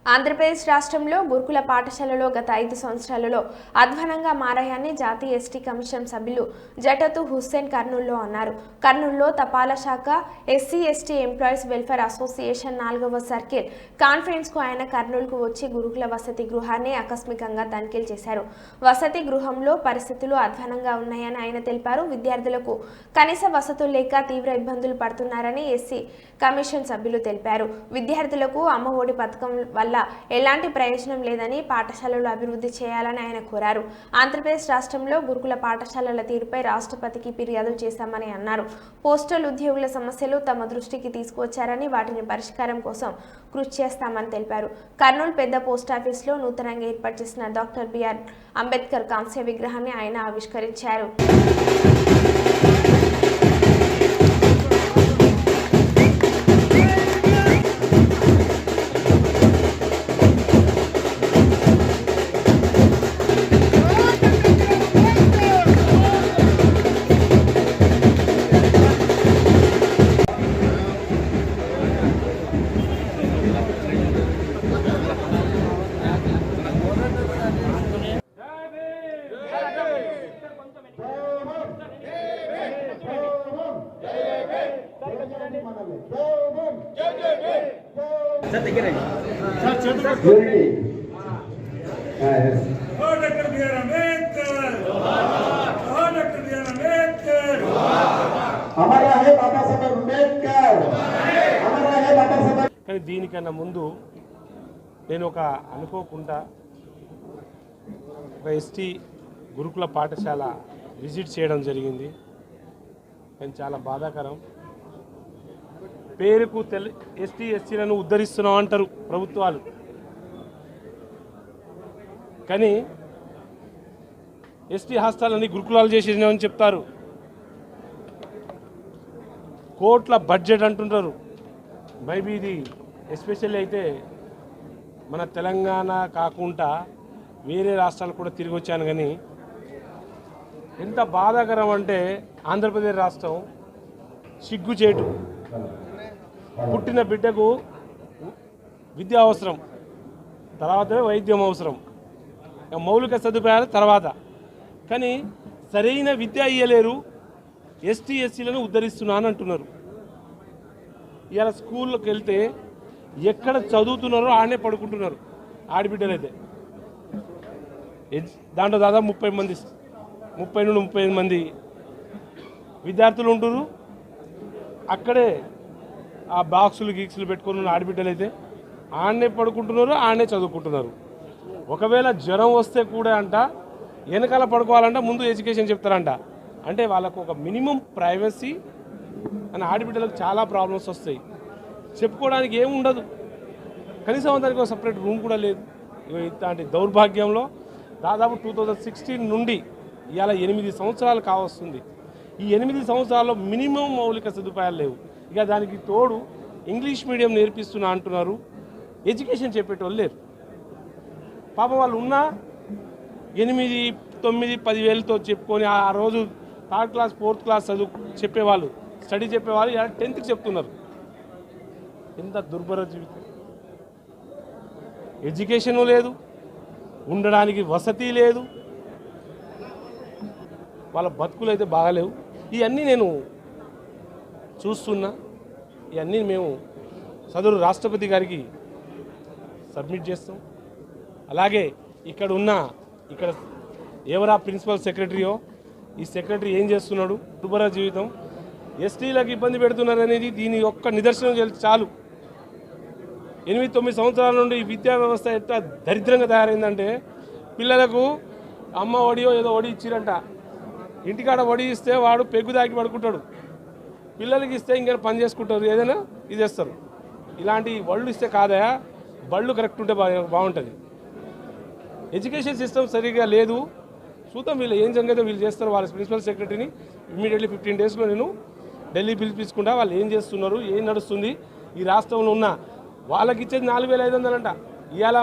ఆంధ్రప్రదేశ్ రాష్ట్రంలో గురుకుల పాఠశాలలో గత 5 సంవత్సరాలలో అధ్వానంగా మారాయని జాతీయ ఎస్టీ కమిషన్ సభ్యులు జటతు హుస్సేన్ కర్నూలులో అన్నారు. కర్నూలులో తపాలా శాఖ SC ST employees welfare association 4వ సర్కిల్ కాన్ఫరెన్స్ కు ఆయన కర్నూలుకు వచ్చి గురుకుల వసతి గృహాన్ని ఆకస్మికంగా తనిఖీలు చేశారు. వసతి గృహంలో పరిస్థితులు అధ్వానంగా ఉన్నాయని ఆయన తెలిపారు. విద్యార్థులకు కనీస వసతులు లేక తీవ్ర ఇబ్బందులు పడుతున్నారని ఎస్సీ కమిషన్ సభ్యులు తెలిపారు. విద్యార్థులకు అమ్మ ఒడి పథకం వల్ల ఎలాంటి ప్రయోజనం లేదని పాఠశాలలు అభివృద్ధి చేయాలని ఆయన కోరారు. ఆంధ్రప్రదేశ్ రాష్ట్రంలో గురుకుల పాఠశాలల తీరుపై రాష్ట్రపతికి ఫిర్యాదు చేశామని అన్నారు. పోస్టల్ ఉద్యోగుల సమస్యలు తమ దృష్టికి తీసుకువచ్చారని వాటిని పరిష్కారం కోసం కృషి చేస్తామని తెలిపారు. కర్నూలు పెద్ద పోస్టాఫీసులో నూతనంగా ఏర్పాటు చేసిన డాక్టర్ బిఆర్ అంబేద్కర్ కాంస్య విగ్రహాన్ని ఆయన ఆవిష్కరించారు. కానీ దీనికన్నా ముందు నేను అనుకోకుండా ఒక ఎస్టీ గురుకుల పాఠశాల విజిట్ చేయడం జరిగింది. కానీ చాలా బాధాకరం. పేరుకు ఎస్టీ ఎస్సీలను ఉద్ధరిస్తున్నాం అంటారు ప్రభుత్వాలు, కానీ ఎస్టీ హాస్టల్ని గురుకులాలు చేసేసినామని చెప్తారు. కోట్ల బడ్జెట్ అంటుంటారు. మేబీ ఇది ఎస్పెషల్లీ అయితే మన తెలంగాణ కాకుండా వేరే రాష్ట్రాలు కూడా తిరిగి వచ్చాను. కానీ ఎంత బాధాకరం అంటే ఆంధ్రప్రదేశ్ రాష్ట్రం సిగ్గుచేటు. పుట్టిన బిడ్డకు విద్య అవసరం, తర్వాతనే వైద్యం అవసరం, మౌలిక సదుపాయాలు తర్వాత. కానీ సరైన విద్య ఇయ్యలేరు. ఎస్టీ ఎస్సీలను ఉద్ధరిస్తున్నాను అంటున్నారు. ఇవాళ స్కూల్లోకి వెళ్తే ఎక్కడ చదువుతున్నారో ఆడనే పడుకుంటున్నారు ఆడబిడ్డలు అయితే. దాంట్లో దాదాపు 30 నుండి 35 మంది విద్యార్థులు ఉంటున్నారు. అక్కడే ఆ బాక్సులు గీక్సులు పెట్టుకున్న ఆడబిడ్డలు అయితే ఆడనే పడుకుంటున్నారు, ఆడనే చదువుకుంటున్నారు. ఒకవేళ జ్వరం వస్తే కూడా వెనకాల పడుకోవాలంట, ముందు ఎడ్యుకేషన్ చెప్తారంట. అంటే వాళ్ళకు ఒక మినిమం ప్రైవసీ అని ఆడబిడ్డలకు చాలా ప్రాబ్లమ్స్ వస్తాయి. చెప్పుకోవడానికి ఏముండదు. కనీసం దానికి ఒక సపరేట్ రూమ్ కూడా లేదు. ఇట్లాంటి దౌర్భాగ్యంలో దాదాపు 2016 నుండి ఇవాళ 8 సంవత్సరాలు కావస్తుంది. ఈ 8 సంవత్సరాల్లో మినిమం మౌలిక సదుపాయాలు లేవు. ఇక దానికి తోడు ఇంగ్లీష్ మీడియం నేర్పిస్తున్నా అంటున్నారు. ఎడ్యుకేషన్ చెప్పేటోళ్ళు లేరు. పాపం వాళ్ళు ఉన్నా 8, 9, 10 వేలతో చెప్పుకొని ఆ రోజు 3rd క్లాస్ 4th క్లాస్ చెప్పేవాళ్ళు, స్టడీ చెప్పేవాళ్ళు 10th చెప్తున్నారు. ఎంత దుర్భర జీవితం. ఎడ్యుకేషను లేదు, ఉండడానికి వసతి లేదు, వాళ్ళ బతుకులు అయితే బాగాలేవు. ఇవన్నీ నేను చూస్తున్నా. ఇవన్నీ మేము సదరు రాష్ట్రపతి గారికి సబ్మిట్ చేస్తాం. అలాగే ఇక్కడ ఎవరా ప్రిన్సిపల్ సెక్రటరీయో, ఈ సెక్రటరీ ఏం చేస్తున్నాడు, దుర్భర జీవితం, ఎస్టీలకు ఇబ్బంది పెడుతున్నారు అనేది దీని యొక్క నిదర్శనం చాలు. 8-9 సంవత్సరాల నుండి ఈ విద్యా వ్యవస్థ ఎంత దరిద్రంగా తయారైందంటే, పిల్లలకు అమ్మ ఒడియో ఏదో ఒడి ఇచ్చిరంట. ఇంటికాడ ఒడి ఇస్తే వాడు పెగ్గు దాకి పడుకుంటాడు. పిల్లలకి ఇస్తే ఇంకా పని చేసుకుంటారు, ఏదైనా ఇదేస్తారు. ఇలాంటి బళ్ళు ఇస్తే కాదయా, బళ్ళు కరెక్ట్ ఉంటే బాగుంటుంది. ఎడ్యుకేషన్ సిస్టమ్ సరిగ్గా లేదు. చూద్దాం వీళ్ళు ఏం జరగదో వీళ్ళు చేస్తారు. వాళ్ళ ప్రిన్సిపల్ సెక్రటరీని ఇమ్మీడియట్లీ 15 డేస్లో నేను ఢిల్లీ పిలిపించుకుంటా. వాళ్ళు ఏం చేస్తున్నారు, ఏం నడుస్తుంది, ఈ రాష్ట్రంలో ఉన్న వాళ్ళకి ఇచ్చేది 4500 అంట. ఇవాళ